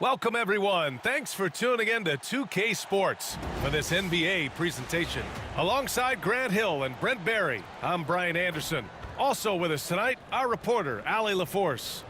Welcome, everyone. Thanks for tuning in to 2K Sports for this NBA presentation. Alongside Grant Hill and Brent Barry, I'm Brian Anderson. Also with us tonight, our reporter, Allie LaForce.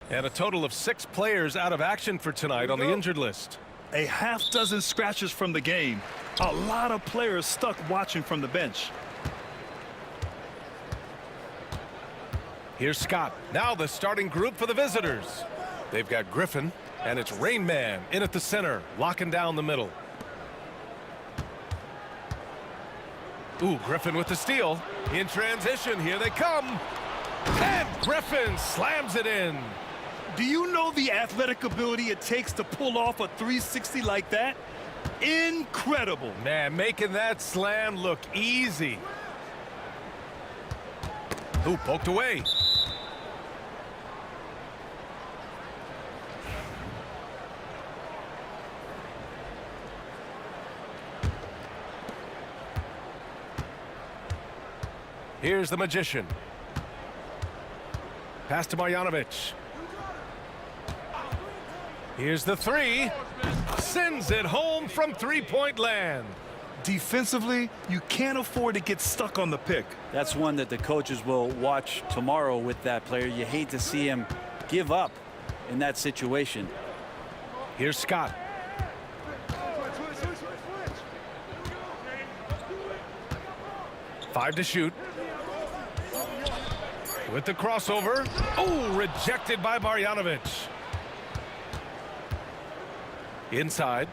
And a total of 6 players out of action for tonight on the injured list. A half dozen scratches from the game. A lot of players stuck watching from the bench. Here's Scott. Now the starting group for the visitors. They've got Griffin, and it's Rain Man in at the center, locking down the middle. Ooh, Griffin with the steal. In transition, here they come. And Griffin slams it in. Do you know the athletic ability it takes to pull off a 360 like that? Incredible. Man, making that slam look easy. Ooh, poked away. Here's the magician. Pass to Marjanovic. Here's the three. Sends it home from three-point land. Defensively, you can't afford to get stuck on the pick. That's one that the coaches will watch tomorrow with that player. You hate to see him give up in that situation. Here's Scott. Five to shoot. With the crossover. Oh, rejected by Marjanovic. Inside.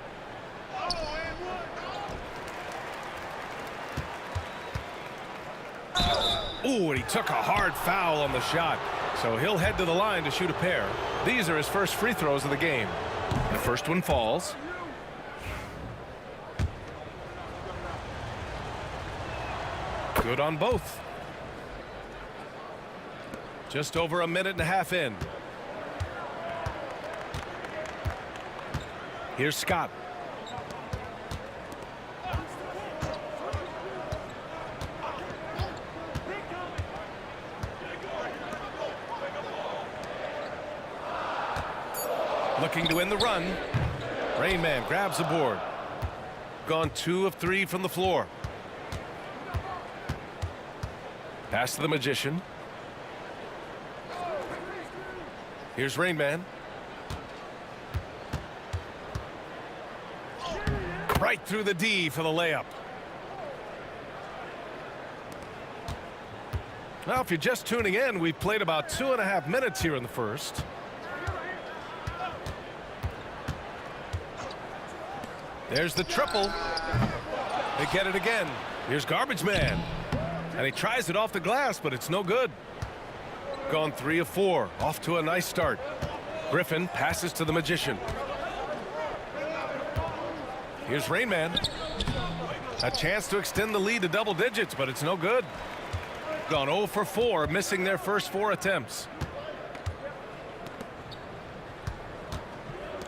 Ooh, and he took a hard foul on the shot. So he'll head to the line to shoot a pair. These are his first free throws of the game. The first one falls. Good on both. Just over a minute and a half in. Here's Scott. Looking to win the run. Rain Man grabs the board. Gone 2 of 3 from the floor. Pass to the magician. Here's Rain Man. Right through the D for the layup. Now, if you're just tuning in, we've played about 2.5 minutes here in the first. There's the triple. They get it again. Here's Garbage Man. And he tries it off the glass, but it's no good. Gone 3 of 4. Off to a nice start. Griffin passes to the magician. Here's Rain Man. A chance to extend the lead to double digits, but it's no good. Gone 0 for 4, missing their first 4 attempts.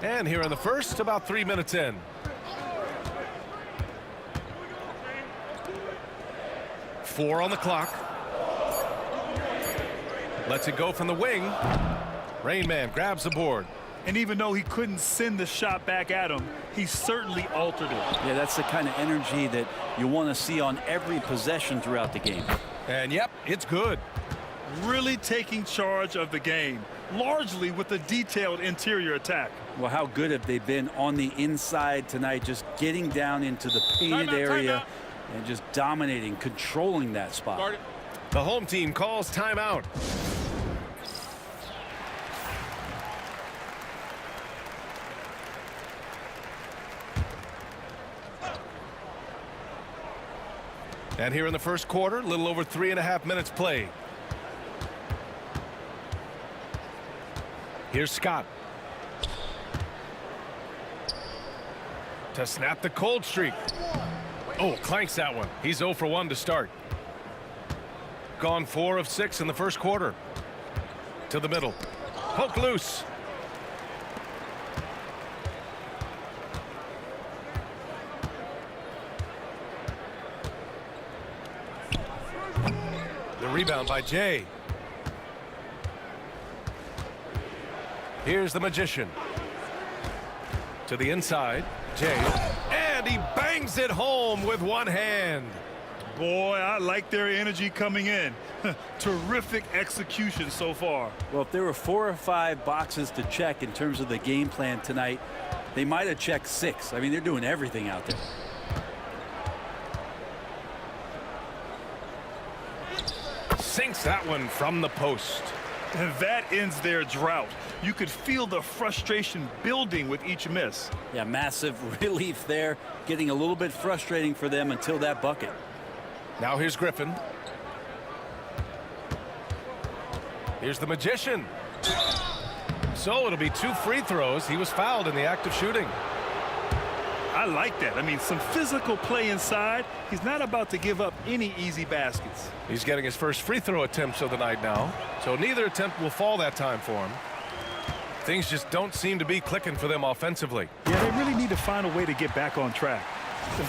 And here in the first, about 3 minutes in. Four on the clock. Lets it go from the wing. Rain Man grabs the board. And even though he couldn't send the shot back at him, he certainly altered it. Yeah, that's the kind of energy that you want to see on every possession throughout the game. And yep, it's good. Really taking charge of the game, largely with a detailed interior attack. Well, how good have they been on the inside tonight, just getting down into the painted area and just dominating, controlling that spot. The home team calls timeout. And here in the first quarter, a little over 3.5 minutes played. Here's Scott. To snap the cold streak. Oh, clanks that one. He's 0 for 1 to start. Gone 4 of 6 in the first quarter. To the middle. Poke loose. The rebound by Jay. Here's the magician. To the inside. Jay. And he bangs it home with one hand. Boy, I like their energy coming in. Terrific execution so far. Well, if there were 4 or 5 boxes to check in terms of the game plan tonight, they might have checked 6. I mean, they're doing everything out there. Sinks that one from the post. And that ends their drought. You could feel the frustration building with each miss. Yeah, massive relief there. Getting a little bit frustrating for them until that bucket. Now here's Griffin. Here's the Magician. So it'll be 2 free throws. He was fouled in the act of shooting. I like that. I mean, some physical play inside. He's not about to give up any easy baskets. He's getting his first free throw attempts of the night now. So neither attempt will fall that time for him. Things just don't seem to be clicking for them offensively. Yeah, they really need to find a way to get back on track.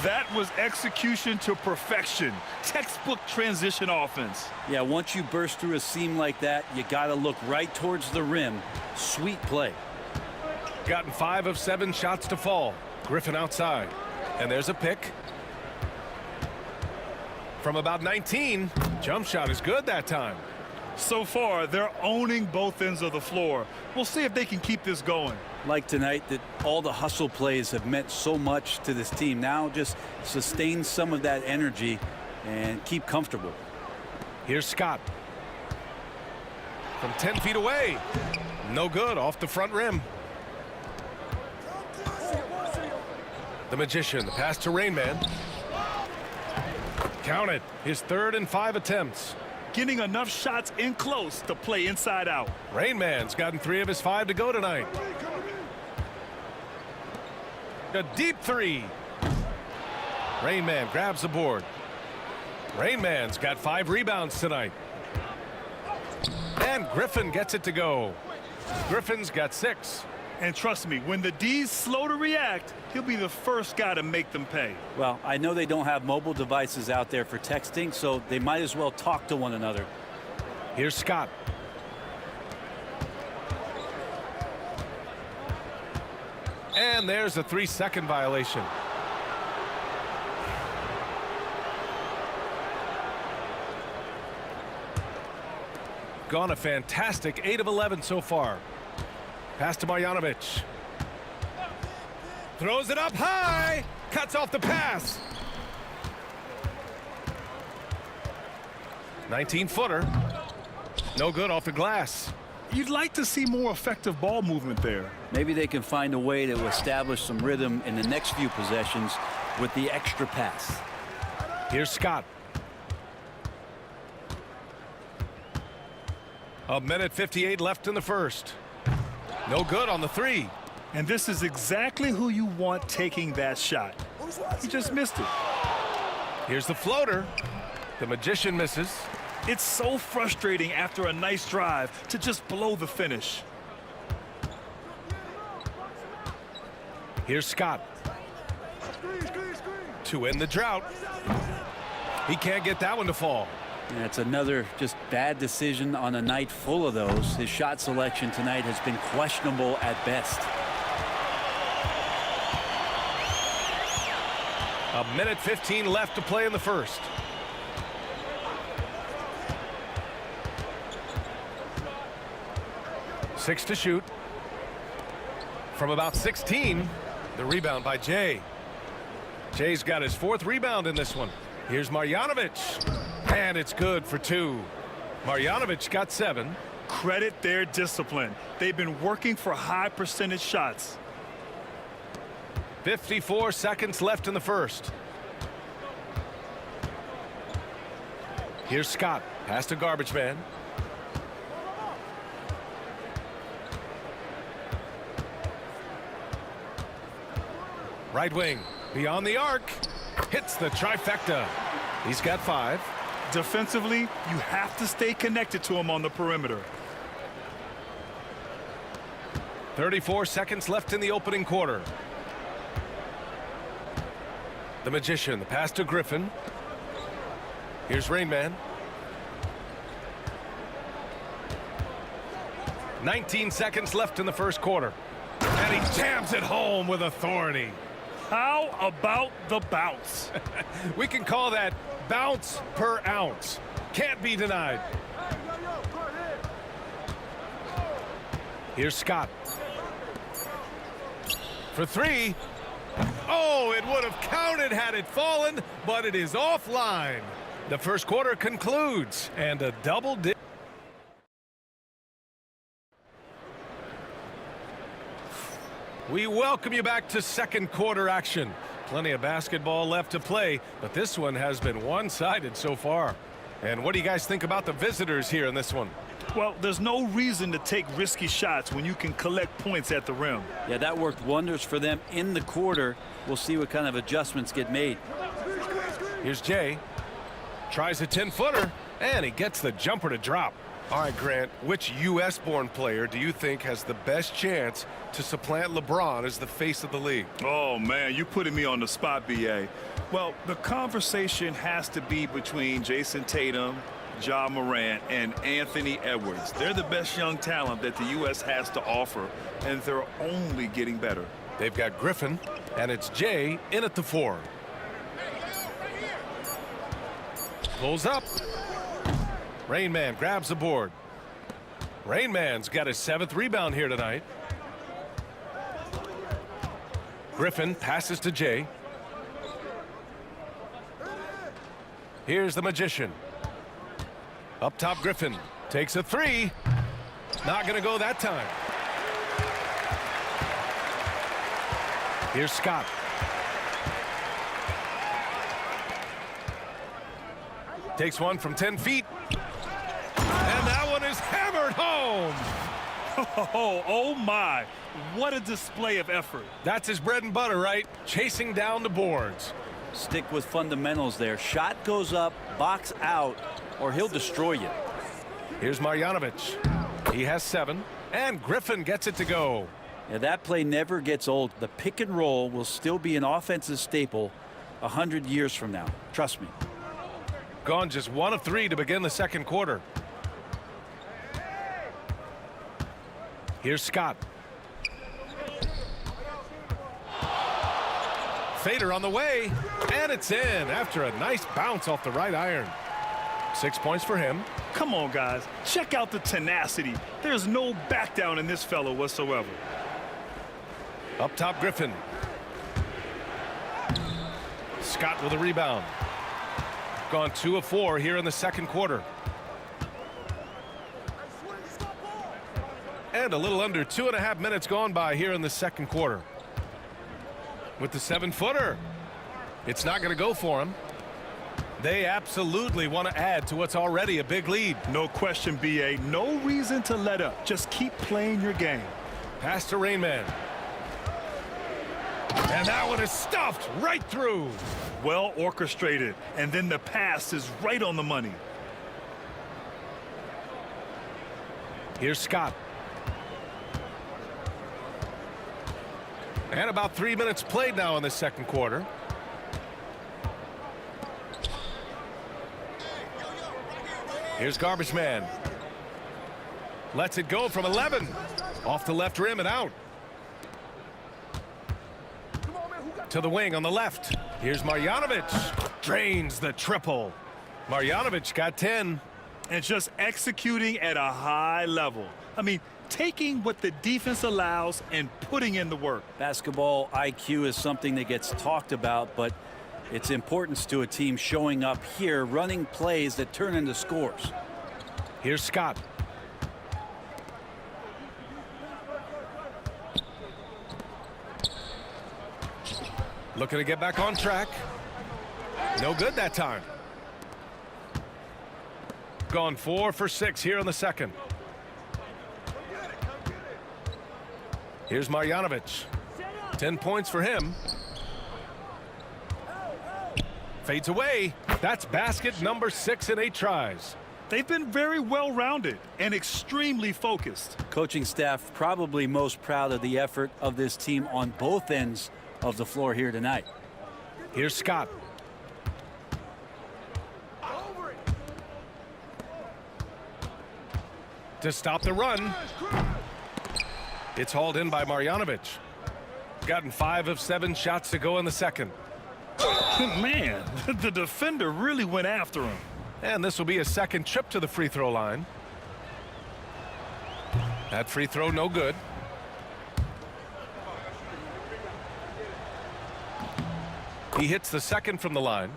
That was execution to perfection. Textbook transition offense. Yeah, once you burst through a seam like that, you got to look right towards the rim. Sweet play. Gotten 5 of 7 shots to fall. Griffin outside. And there's a pick. From about 19. Jump shot is good that time. So far, they're owning both ends of the floor. We'll see if they can keep this going. Like tonight, that all the hustle plays have meant so much to this team. Now just sustain some of that energy and keep comfortable. Here's Scott. From 10 feet away. No good, off the front rim. The Magician, the pass to Rain Man. Count it, his 3rd and 5 attempts. Getting enough shots in close to play inside out. Rain Man's gotten 3 of his 5 to go tonight. A deep 3. Rain Man grabs the board. Rain Man's got 5 rebounds tonight. And Griffin gets it to go. Griffin's got 6. And trust me, when the D's slow to react, he'll be the first guy to make them pay. Well, I know they don't have mobile devices out there for texting, so they might as well talk to one another. Here's Scott. And there's a 3-second violation. Gone a fantastic 8 of 11 so far. Pass to Marjanovic. Throws it up high. Cuts off the pass. 19-footer. No good off the glass. You'd like to see more effective ball movement there. Maybe they can find a way to establish some rhythm in the next few possessions with the extra pass. Here's Scott. A minute 58 left in the first. No good on the 3. And this is exactly who you want taking that shot. He just missed it. Here's the floater. The Magician misses. It's so frustrating after a nice drive to just blow the finish. Here's Scott. To end the drought. He can't get that one to fall. And it's another just bad decision on a night full of those. His shot selection tonight has been questionable at best. A minute 15 left to play in the first. Six to shoot. From about 16, the rebound by Jay. Jay's got his 4th rebound in this one. Here's Marjanovic. And it's good for 2. Marjanovic got 7. Credit their discipline. They've been working for high percentage shots. 54 seconds left in the first. Here's Scott. Pass to Garbage Man. Right wing. Beyond the arc. Hits the trifecta. He's got 5. Defensively, you have to stay connected to him on the perimeter. 34 seconds left in the opening quarter. The Magician, the pass to Griffin. Here's Rain Man. 19 seconds left in the first quarter. And he jams it home with authority. How about the bounce? We can call that bounce per ounce. Can't be denied. Here's Scott. For three. Oh, it would have counted had it fallen, but it is offline. The first quarter concludes, and a double dip. We welcome you back to second quarter action. Plenty of basketball left to play, but this one has been one-sided so far. And what do you guys think about the visitors here in this one? Well, there's no reason to take risky shots when you can collect points at the rim. Yeah, that worked wonders for them in the quarter. We'll see what kind of adjustments get made. Here's Jay. Tries a 10-footer, and he gets the jumper to drop. All right, Grant, which U.S.-born player do you think has the best chance to supplant LeBron as the face of the league? Oh, man, you're putting me on the spot, B.A. Well, the conversation has to be between Jason Tatum, Ja Morant, and Anthony Edwards. They're the best young talent that the U.S. has to offer, and they're only getting better. They've got Griffin, and it's Jay in at the 4. Pulls up. Rain Man grabs the board. Rain Man's got his 7th rebound here tonight. Griffin passes to Jay. Here's the Magician. Up top, Griffin takes a 3. Not going to go that time. Here's Scott. Takes one from 10 feet. And that one is hammered home. Oh my. What a display of effort. That's his bread and butter, right? Chasing down the boards. Stick with fundamentals there. Shot goes up, box out, or he'll destroy you. Here's Marjanovic. He has 7, and Griffin gets it to go. Yeah, that play never gets old. The pick and roll will still be an offensive staple 100 years from now. Trust me. Gone just 1 of 3 to begin the second quarter. Here's Scott. Fader on the way, and it's in after a nice bounce off the right iron. 6 points for him. Come on, guys. Check out the tenacity. There's no back down in this fellow whatsoever. Up top, Griffin. Scott with a rebound. Gone 2 of 4 here in the second quarter. And a little under 2.5 minutes gone by here in the second quarter. With the 7-footer, it's not going to go for him. They absolutely want to add to what's already a big lead. No question, B.A. No reason to let up. Just keep playing your game. Pass to Rain Man. And that one is stuffed right through. Well orchestrated, and then the pass is right on the money. Here's Scott. And about 3 minutes played now in the second quarter. Here's Garbage Man. Lets it go from 11. Off the left rim and out. To the wing on the left. Here's Marjanovic. Drains the triple. Marjanovic got 10. And just executing at a high level. I mean, taking what the defense allows and putting in the work. Basketball IQ is something that gets talked about, but its importance to a team showing up here, running plays that turn into scores. Here's Scott. Looking to get back on track. No good that time. Gone 4 for 6 here in the second. Here's Marjanovic. 10 points for him. Fades away. That's basket number 6 in 8 tries. They've been very well-rounded and extremely focused. Coaching staff probably most proud of the effort of this team on both ends of the floor here tonight. Here's Scott. To stop the run. It's hauled in by Marjanovic. Gotten 5 of 7 shots to go in the second. Man, the defender really went after him. And this will be a second trip to the free throw line. That free throw no good. He hits the second from the line.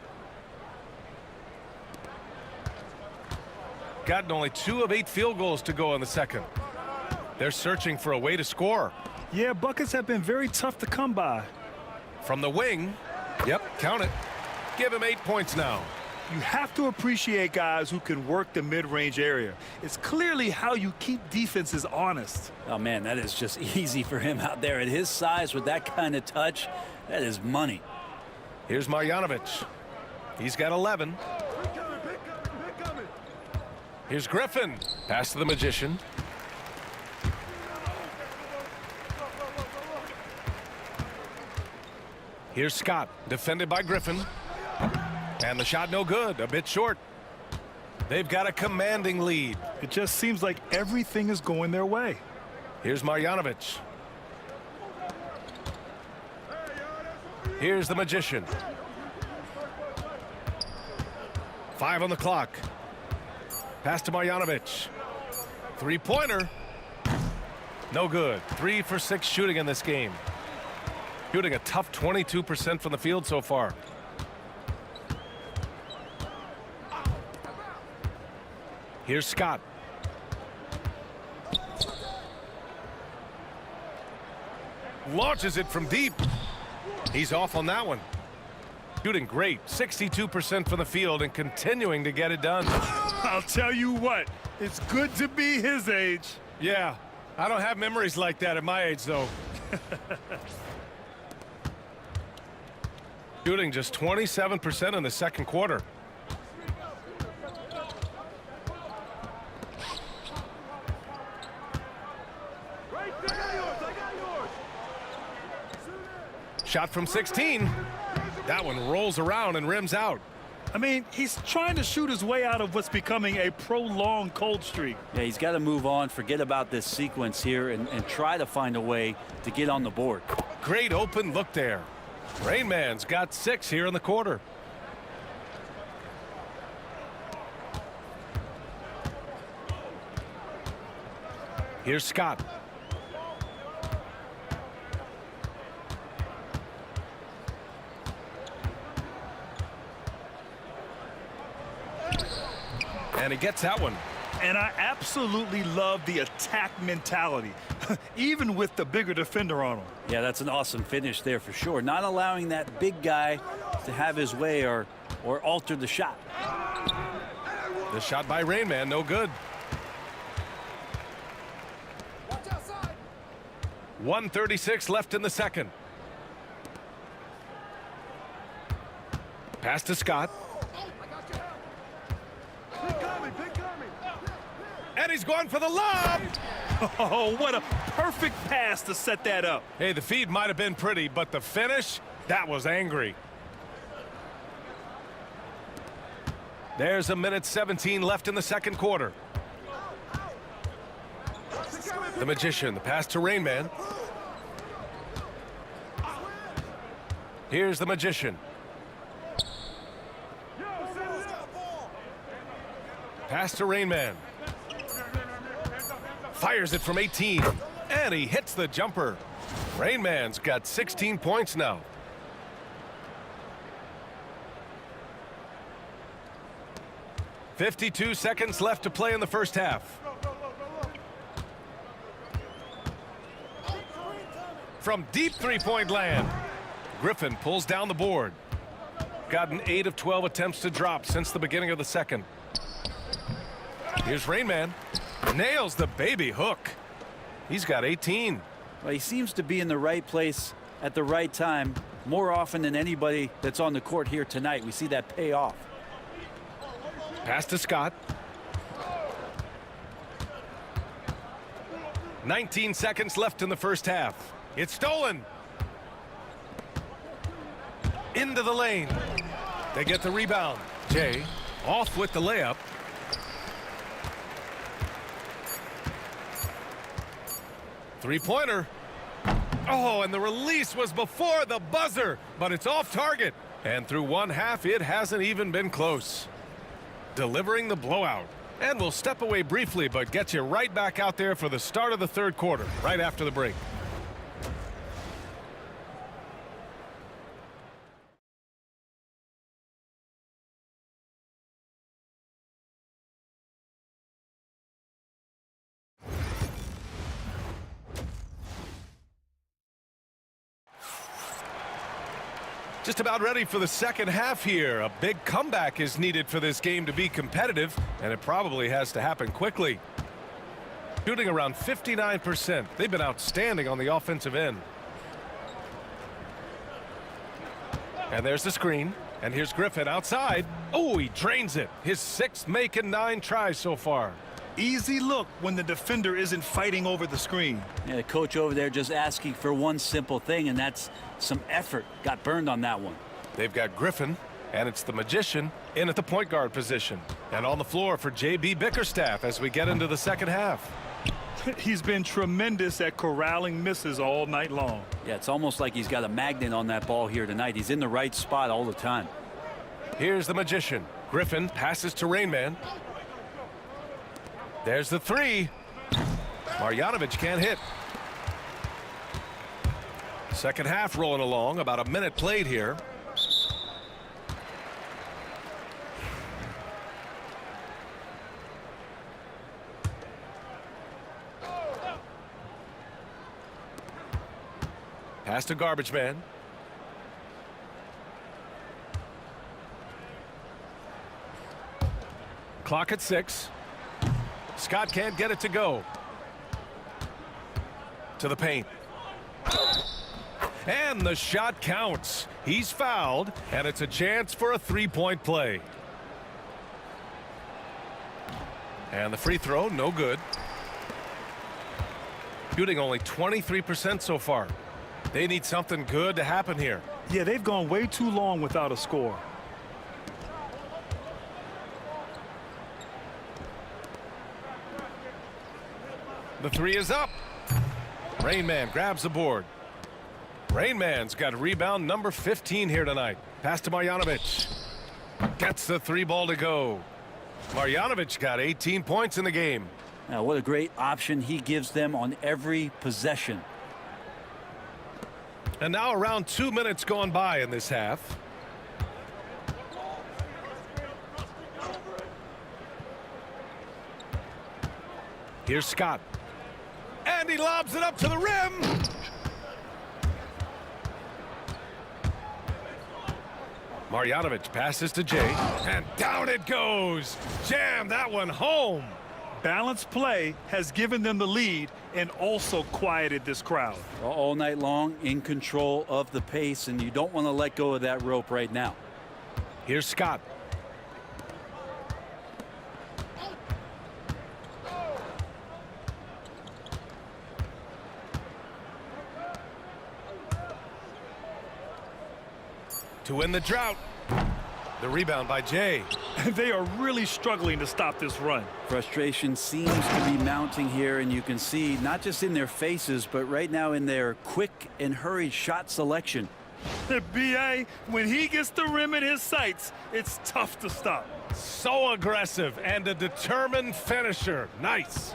Gotten only 2 of 8 field goals to go in the second. They're searching for a way to score. Yeah, buckets have been very tough to come by. From the wing. Yep, count it. Give him 8 points now. You have to appreciate guys who can work the mid-range area. It's clearly how you keep defenses honest. Oh, man, that is just easy for him out there. At his size with that kind of touch, that is money. Here's Marjanovic. He's got 11. Here's Griffin. Pass to the Magician. Here's Scott, defended by Griffin. And the shot no good, a bit short. They've got a commanding lead. It just seems like everything is going their way. Here's Marjanovic. Here's the Magician. 5 on the clock. Pass to Marjanovic. Three-pointer. No good. 3 for 6 shooting in this game. Shooting a tough 22% from the field so far. Here's Scott. Launches it from deep. He's off on that one. Shooting great. 62% from the field and continuing to get it done. I'll tell you what, it's good to be his age. Yeah, I don't have memories like that at my age, though. Shooting just 27% in the second quarter. Shot from 16. That one rolls around and rims out. I mean, he's trying to shoot his way out of what's becoming a prolonged cold streak. Yeah, he's got to move on, forget about this sequence here, and try to find a way to get on the board. Great open look there. Rain Man's got 6 here in the quarter. Here's Scott. And he gets that one. And I absolutely love the attack mentality, even with the bigger defender on him. Yeah, that's an awesome finish there for sure. Not allowing that big guy to have his way or alter the shot. The shot by Rain Man, no good. 1:36 left in the second. Pass to Scott. And he's going for the lob. Oh, what a perfect pass to set that up. Hey, the feed might have been pretty, but the finish, that was angry. There's a minute 17 left in the second quarter. The Magician, the pass to Rain Man. Here's the Magician. Pass to Rain Man. Fires it from 18, and he hits the jumper. Rain Man's got 16 points now. .52 seconds left to play in the first half. From deep three-point land, Griffin pulls down the board. Gotten 8 of 12 attempts to drop since the beginning of the second. Here's Rain Man. Nails the baby hook. He's got 18. Well, he seems to be in the right place at the right time more often than anybody that's on the court here tonight. We see that pay off. Pass to Scott. 19 seconds left in the first half. It's stolen. Into the lane. They get the rebound. Jay off with the layup. Three-pointer. Oh, and the release was before the buzzer, but it's off target. And through one half, it hasn't even been close. Delivering the blowout. And we'll step away briefly, but get you right back out there for the start of the third quarter, right after the break. Just about ready for the second half here. A big comeback is needed for this game to be competitive, and it probably has to happen quickly. Shooting around 59%. They've been outstanding on the offensive end. And there's the screen. And here's Griffin outside. Oh, he drains it. His 6th make in 9 tries so far. Easy look when the defender isn't fighting over the screen. Yeah, the coach over there just asking for one simple thing, and that's some effort. Got burned on that one. They've got Griffin, and it's the Magician in at the point guard position. And on the floor for J.B. Bickerstaff as we get into the second half. He's been tremendous at corralling misses all night long. Yeah, it's almost like he's got a magnet on that ball here tonight. He's in the right spot all the time. Here's the Magician. Griffin passes to Rain Man. There's the 3. Marjanovic can't hit. Second half rolling along. About a minute played here. Pass to Garbage Man. Clock at 6. Scott can't get it to go. To the paint. And the shot counts. He's fouled, and it's a chance for a 3-point play. And the free throw, no good. Shooting only 23% so far. They need something good to happen here. Yeah, they've gone way too long without a score. The 3 is up. Rain Man grabs the board. Rain Man's got rebound number 15 here tonight. Pass to Marjanovic. Gets the 3 ball to go. Marjanovic got 18 points in the game. Now, what a great option he gives them on every possession. And now around 2 minutes gone by in this half. Here's Scott. And he lobs it up to the rim. Marjanovic passes to Jay. And down it goes. Jam that one home. Balanced play has given them the lead and also quieted this crowd. All night long, in control of the pace, and you don't want to let go of that rope right now. Here's Scott. To win the drought. The rebound by Jay. They are really struggling to stop this run. Frustration seems to be mounting here, and you can see not just in their faces, but right now in their quick and hurried shot selection. The BA, when he gets the rim in his sights, it's tough to stop. So aggressive and a determined finisher. Nice.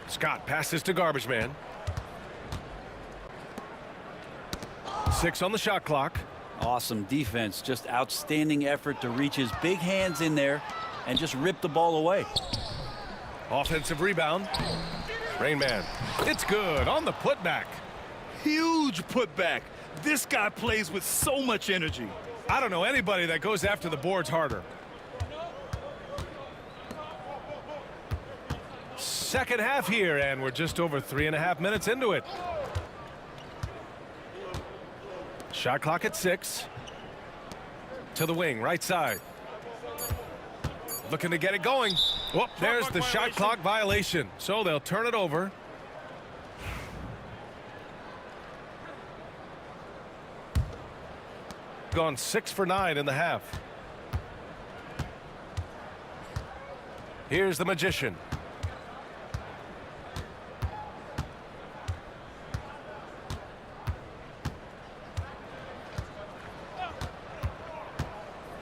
Scott passes to Garbage Man. 6 on the shot clock. Awesome defense, just outstanding effort to reach his big hands in there and just rip the ball away. Offensive rebound. Rain Man. It's good on the putback. Huge putback. This guy plays with so much energy. I don't know anybody that goes after the boards harder. Second half here, and we're just over 3.5 minutes into it. Shot clock at 6. To the wing, right side. Looking to get it going. Whoop, there's the shot clock violation. So they'll turn it over. Gone 6 for 9 in the half. Here's the magician.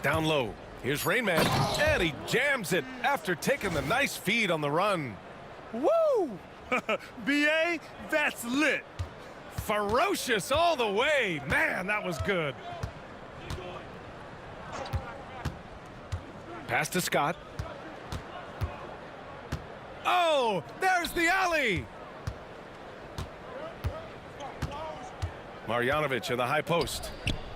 Down low. Here's Rain Man, and he jams it after taking the nice feed on the run. Woo! BA, that's lit. Ferocious all the way. Man, that was good. Pass to Scott. Oh, there's the alley. Marjanovic in the high post.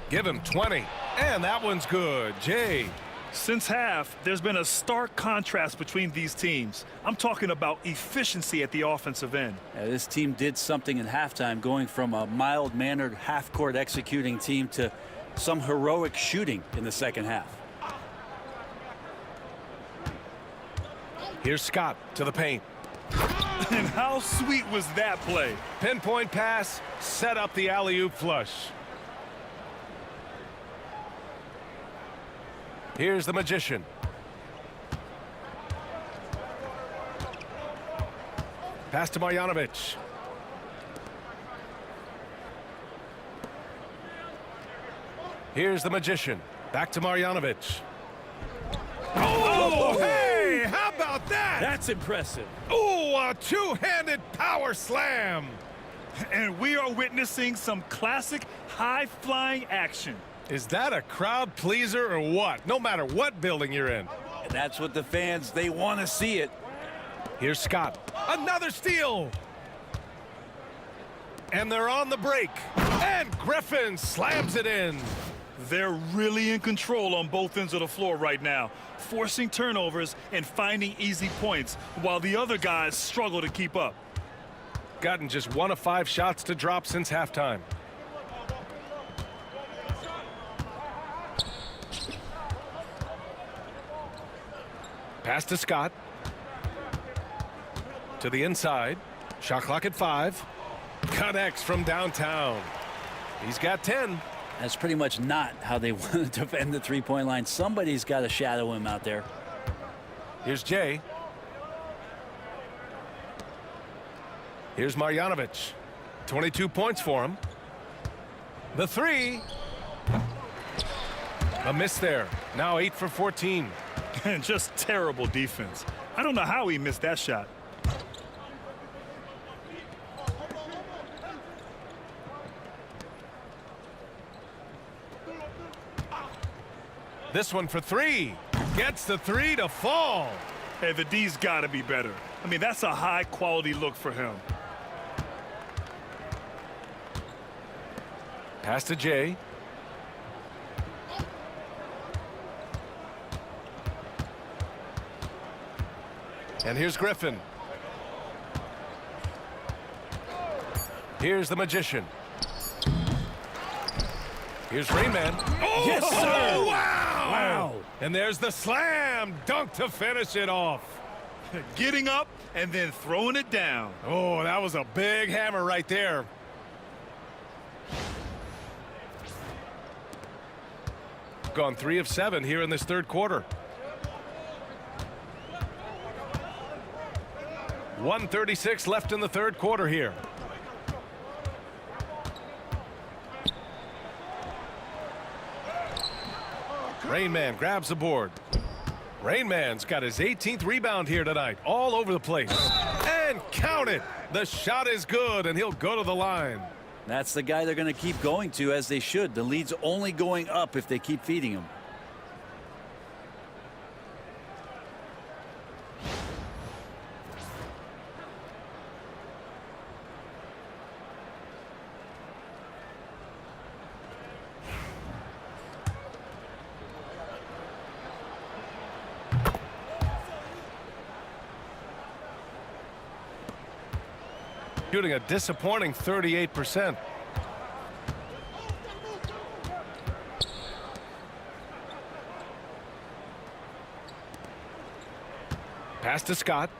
Give him 20. And that one's good. Jay. Since half, there's been a stark contrast between these teams. I'm talking about efficiency at the offensive end. This team did something in halftime, going from a mild-mannered half-court executing team to some heroic shooting in the second half. Here's Scott to the paint. And how sweet was that play? Pinpoint pass, set up the alley-oop flush. Here's the magician. Pass to Marjanovic. Here's the magician. Back to Marjanovic. Oh, hey! How about that? That's impressive. Oh, a two-handed power slam. And we are witnessing some classic high-flying action. Is that a crowd pleaser or what? No matter what building you're in. And that's what the fans, they want to see it. Here's Scott. Another steal. And they're on the break. And Griffin slams it in. They're really in control on both ends of the floor right now, forcing turnovers and finding easy points while the other guys struggle to keep up. Gotten just 1 of 5 shots to drop since halftime. Pass to Scott. To the inside. Shot clock at 5. Connects from downtown. He's got 10. That's pretty much not how they want to defend the three-point line. Somebody's got to shadow him out there. Here's Jay. Here's Marjanovic. 22 points for him. The three. A miss there. Now 8 for 14. And just terrible defense. I don't know how he missed that shot. This one for 3. Gets the 3 to fall. Hey, the D's got to be better. I mean, that's a high-quality look for him. Pass to Jay. And here's Griffin. Here's the magician. Here's Rain Man. Oh, yes, sir. Oh, wow. Wow. And there's the slam dunk to finish it off. Getting up and then throwing it down. Oh, that was a big hammer right there. Gone 3 of 7 here in this third quarter. 1:36 left in the third quarter here. Rain Man grabs the board. Rain Man's got his 18th rebound here tonight, all over the place. And count it. The shot is good, and he'll go to the line. That's the guy they're going to keep going to, as they should. The lead's only going up if they keep feeding him. Shooting a disappointing 38%. Pass to Scott.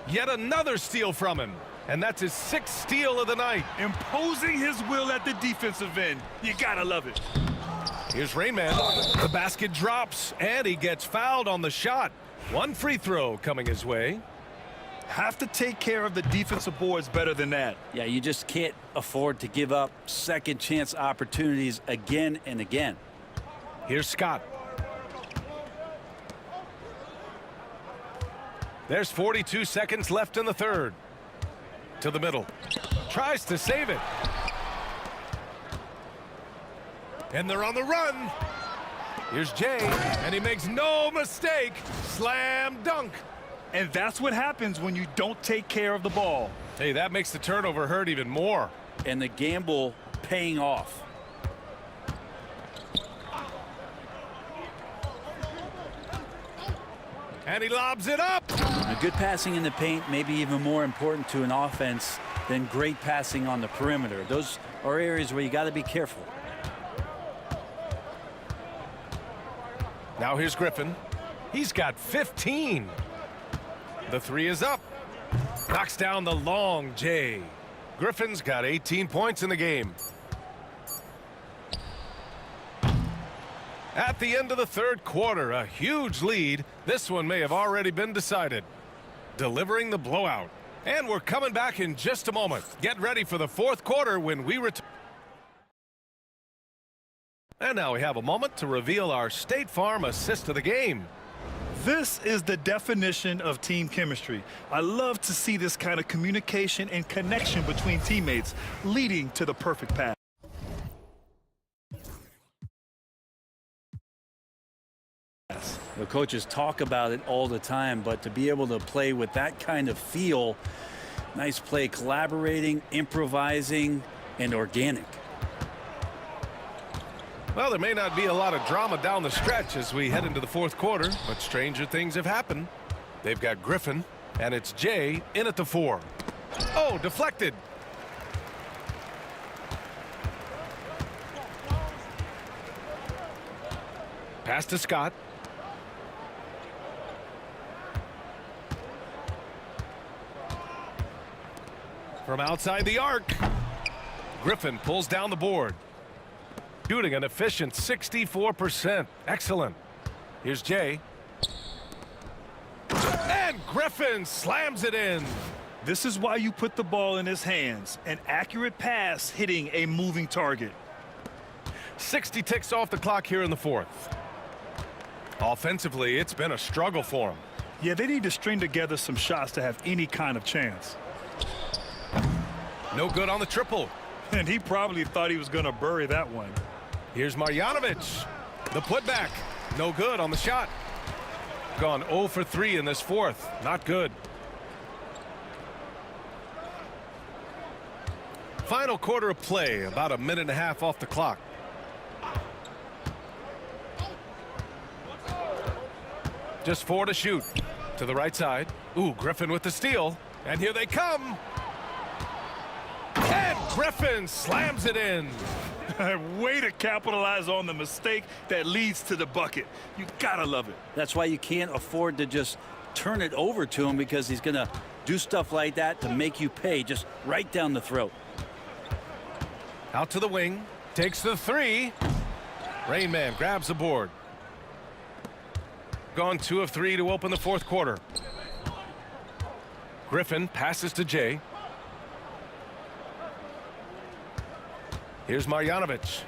Yet another steal from him. And that's his 6th steal of the night. Imposing his will at the defensive end. You gotta love it. Here's Rainman. The basket drops, and he gets fouled on the shot. 1 free throw coming his way. Have to take care of the defensive boards better than that. Yeah, you just can't afford to give up second chance opportunities again and again. Here's Scott. There's 42 seconds left in the third. To the middle. Tries to save it. And they're on the run. Here's Jay, and he makes no mistake. Slam dunk. And that's what happens when you don't take care of the ball. Hey, that makes the turnover hurt even more. And the gamble paying off. And he lobs it up. Good passing in the paint may be even more important to an offense than great passing on the perimeter. Those are areas where you got to be careful. Now here's Griffin. He's got 15. The 3 is up. Knocks down the long J. Griffin's got 18 points in the game. At the end of the third quarter, a huge lead. This one may have already been decided. Delivering the blowout. And we're coming back in just a moment. Get ready for the fourth quarter when we return. And now we have a moment to reveal our State Farm assist of the game. This is the definition of team chemistry. I love to see this kind of communication and connection between teammates leading to the perfect pass. The coaches talk about it all the time, but to be able to play with that kind of feel, nice play, collaborating, improvising, and organic. Well, there may not be a lot of drama down the stretch as we head into the fourth quarter, but stranger things have happened. They've got Griffin, and it's Jay in at the 4. Oh, deflected. Pass to Scott. From outside the arc, Griffin pulls down the board. Shooting an efficient 64%. Excellent. Here's Jay. And Griffin slams it in. This is why you put the ball in his hands. An accurate pass hitting a moving target. 60 ticks off the clock here in the fourth. Offensively, it's been a struggle for him. Yeah, they need to string together some shots to have any kind of chance. No good on the triple. And he probably thought he was going to bury that one. Here's Marjanovic. The putback. No good on the shot. Gone 0 for 3 in this fourth. Not good. Final quarter of play. About a minute and a half off the clock. Just 4 to shoot. To the right side. Ooh, Griffin with the steal. And here they come. And Griffin slams it in. Way to capitalize on the mistake that leads to the bucket. You gotta love it. That's why you can't afford to just turn it over to him, because he's going to do stuff like that to make you pay just right down the throat. Out to the wing. Takes the 3. Rainman grabs the board. Gone 2 of 3 to open the fourth quarter. Griffin passes to Jay. Here's Marjanovic.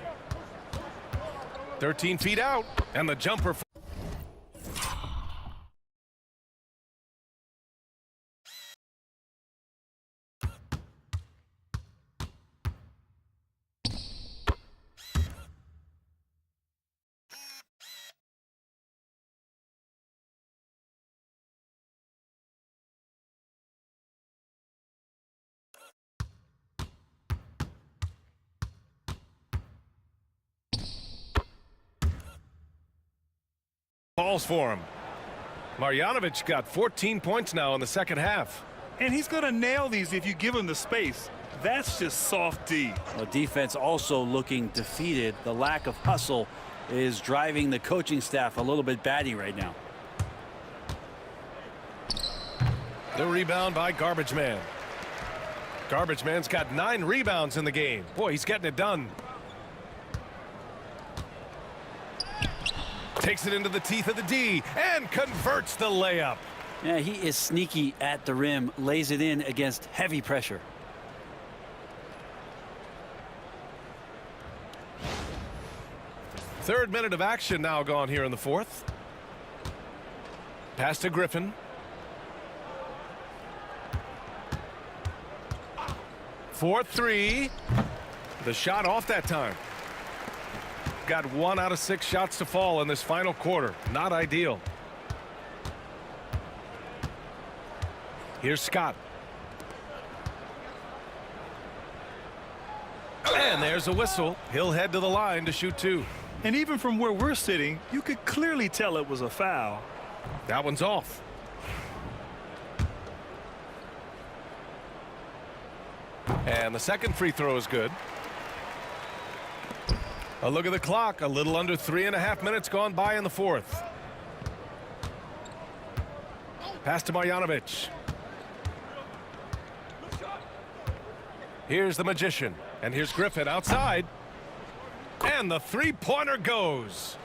13 feet out, and the jumper. Falls for him. Marjanovic got 14 points now in the second half. And he's going to nail these if you give him the space. That's just soft D. Well, defense also looking defeated. The lack of hustle is driving the coaching staff a little bit batty right now. The rebound by Garbage Man. Garbage Man's got 9 rebounds in the game. Boy, he's getting it done. Takes it into the teeth of the D and converts the layup. Yeah, he is sneaky at the rim, lays it in against heavy pressure. Third minute of action now gone here in the fourth. Pass to Griffin. 4-3. The shot off that time. Got 1 out of 6 shots to fall in this final quarter. Not ideal. Here's Scott. And there's a whistle. He'll head to the line to shoot 2. And even from where we're sitting, you could clearly tell it was a foul. That one's off. And the second free throw is good. A look at the clock. A little under 3.5 minutes gone by in the fourth. Pass to Marjanovic. Here's the Magician. And here's Griffin outside. And the three-pointer goes.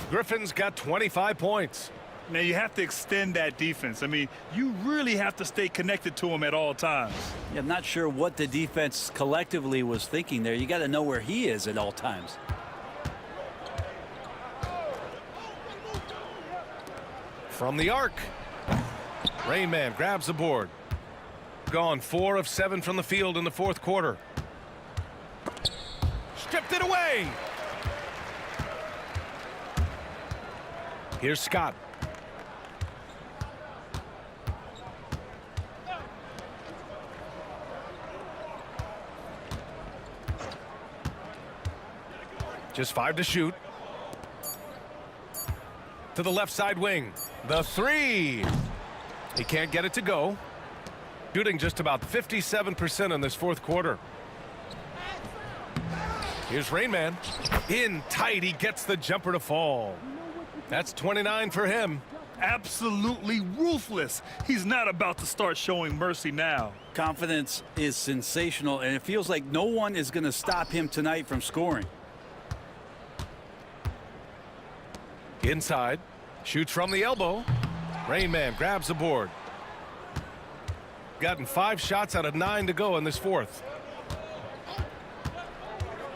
Griffin's got 25 points. Now you have to extend that defense. I mean, you really have to stay connected to him at all times. Yeah, I'm not sure what the defense collectively was thinking there. You got to know where he is at all times. From the arc. Rain Man grabs the board. Gone 4 of 7 from the field in the fourth quarter. Stripped it away. Here's Scott. Just 5 to shoot. To the left side wing. The 3. He can't get it to go. Shooting just about 57% in this fourth quarter. Here's Rain Man. In tight. He gets the jumper to fall. That's 29 for him. Absolutely ruthless. He's not about to start showing mercy now. Confidence is sensational, and it feels like no one is going to stop him tonight from scoring. Inside. Shoots from the elbow. Rain Man grabs the board. Gotten 5 shots out of 9 to go in this fourth.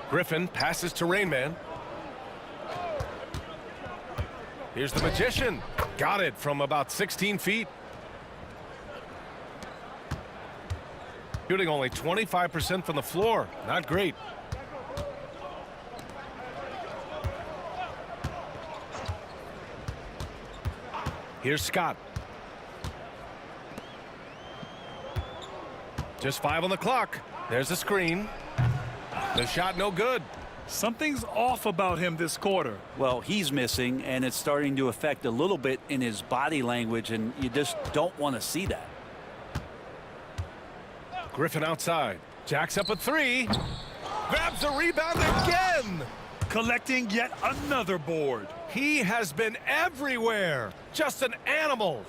Griffin passes to Rain Man. Here's the Magician. Got it from about 16 feet. Shooting only 25% from the floor. Not great. Here's Scott. Just 5 on the clock. There's the screen. The shot no good. Something's off about him this quarter. Well, he's missing, and it's starting to affect a little bit in his body language, and you just don't want to see that. Griffin outside. Jacks up a 3. Grabs the rebound again. Collecting yet another board. He has been everywhere. Just an animal.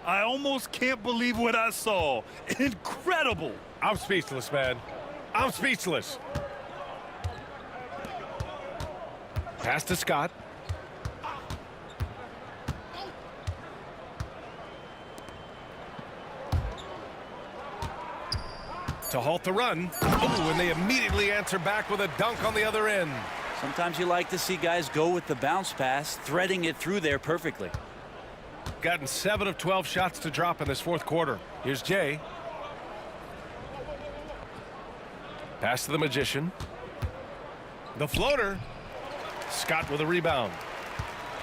I almost can't believe what I saw. Incredible. I'm speechless, man. I'm speechless. Pass to Scott. To halt the run. Oh, and they immediately answer back with a dunk on the other end. Sometimes you like to see guys go with the bounce pass, threading it through there perfectly. Gotten 7 of 12 shots to drop in this fourth quarter. Here's Jay. Pass to the Magician. The floater. Scott with a rebound.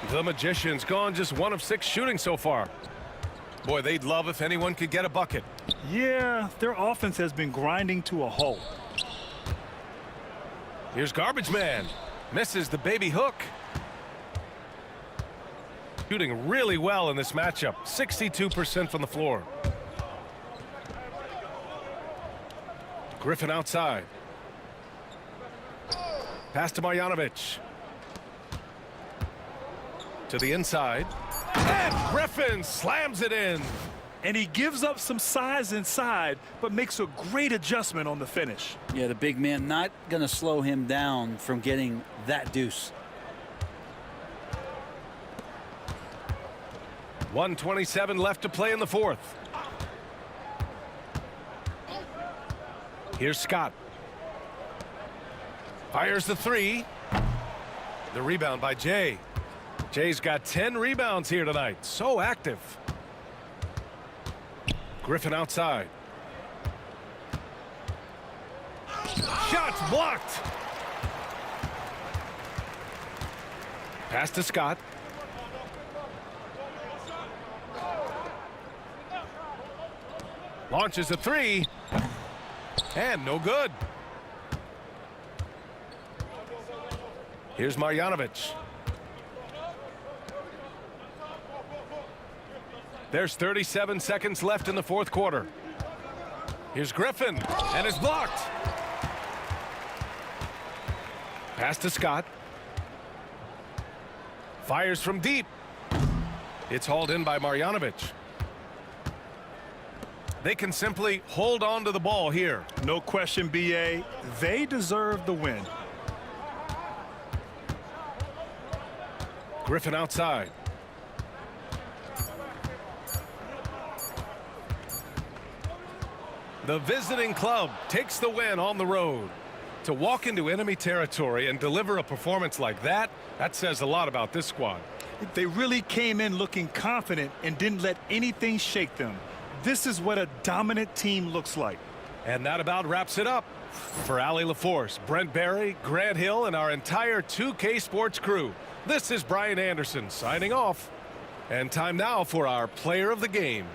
The Magician's gone just 1 of 6 shooting so far. Boy, they'd love if anyone could get a bucket. Yeah, their offense has been grinding to a halt. Here's Garbage Man. Misses the baby hook. Shooting really well in this matchup. 62% from the floor. Griffin outside. Pass to Marjanovic. To the inside. And Griffin slams it in. And he gives up some size inside, but makes a great adjustment on the finish. Yeah, the big man not going to slow him down from getting that deuce. 1:27 left to play in the fourth. Here's Scott. Fires the three. The rebound by Jay. Jay's got 10 rebounds here tonight. So active. Griffin outside. Shots blocked. Pass to Scott. Launches a three. And no good. Here's Marjanovic. There's 37 seconds left in the fourth quarter. Here's Griffin, and it's blocked. Pass to Scott. Fires from deep. It's hauled in by Marjanovic. They can simply hold on to the ball here. No question, BA. They deserve the win. Griffin outside. The visiting club takes the win on the road. To walk into enemy territory and deliver a performance like that, that says a lot about this squad. They really came in looking confident and didn't let anything shake them. This is what a dominant team looks like. And that about wraps it up. For Allie LaForce, Brent Barry, Grant Hill, and our entire 2K Sports crew, this is Brian Anderson signing off. And time now for our player of the game.